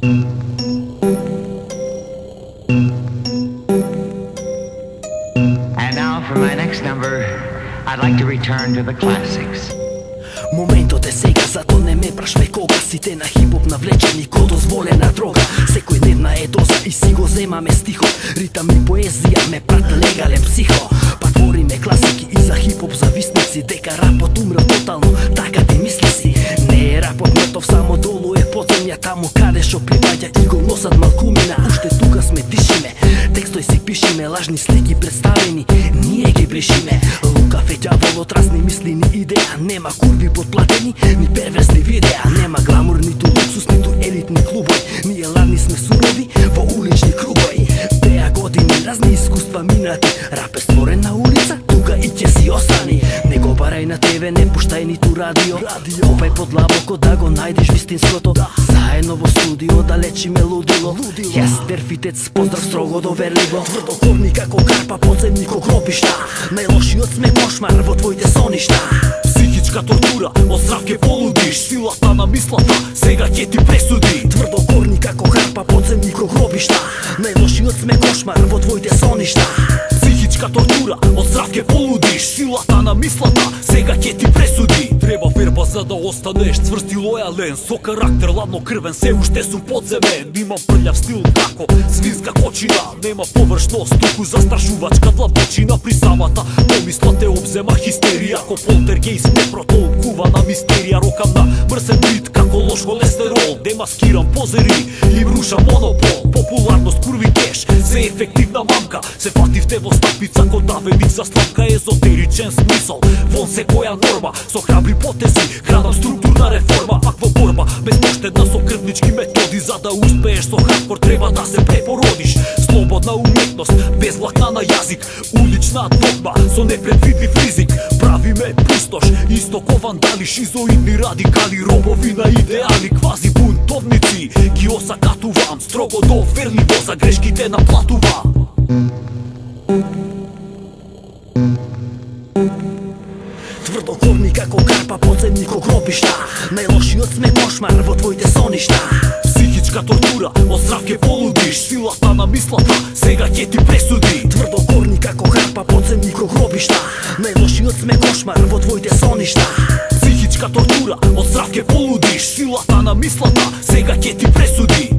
And now for my next number, I'd like to return to the classics. Моментот е сега, зато не ме прашвај кога. Сите на хип-хоп навлечени ко дозволена дрога. Секој дневна е доза и си го земаме стихот. Ритам и поезија ме прат легален психо. Па твориме класики и за хип-хоп зависници. Дека рапот умрел тотално, така ти мисли си. Не е рапот мртов, само долу е подземја. Таму каде шо припаѓа и го носат малкумина. Уште тука сме дишиме, текстој си пишиме. Лажни слики представени, ние ги бришиме. Лукав е ѓаволот, разни мисли ни идеја. Нема курви подплатени, ни перверзни видеа. Нема гламур, ниту луксус, ниту елитни клубови. Ние ладни сме сурови во улични кругови. Теа години, разни искуства минати. Рап е створен на улица, тука и ќе си остани. Не го барај на тебе, не пуштај ниту радио. Копај подлабоко да го најдеш вистинското. Заедно во студио да лечиме лудило. Јас Дерфитец, поздрав строго доверливо. Тврдокорни како карпа, подземни ко гробишта. Најлошиот сме кошмар во твоите соништа. Психичка тортура, од здрав ке полудиш. Силата на мислата, сега ќе ти пресуди. Тврдокорни како карпа, подземни ко гробишта. Најлошиот сме кошмар во твоите соништа. Психичка тортура, од здрав ке полудиш. Силата на мислата, сега ќе ти пресуди. Треба верба за да останеш цврст и лојален. Со карактер ладнокрвен, се уште сум подземен. Имам прљав стил како свинска кочина. Нема површност, туку застрашувачка длабочина. При самата помисла те обзема хистерија. Ко полтергейст не протолкува на мистерија. Рокам на мрсен бит како лош холестерол. Демаскирам позери и рушам монопол. Популарност, курви кеш, се ефективна мамка. Се фативте во стапица ко давеник за сламка. Езотеричен смисол, вон секоја норма. Со храбри потези, градам структурна реформа. Пак во борба, безпоштедна со крвнички методи. За да успееш со хардкор треба да се препородиш. Слободна уметност, безблатна на јазик. Улична догма, со непредвидлив ризик. Правиме пустош, исто ко вандали. Шизоидни радикали, робови на идеали. Квази бунтовници, ги осакатувам. Строго доверливо за грешките наплатувам. Тврдокорни како карпа, подземни ко гробишта. Најлошиот сме кошмар во твоите соништа. Психичка тортура, од здрав ке полудиш. Силата на мислата, сега ќе ти пресуди. Тврдокорни како карпа, подземни ко гробишта. Најлошиот сме кошмар во твоите соништа. Психичка тортура, од здрав ке полудиш. Силата на мислата, сега ќе ти пресуди.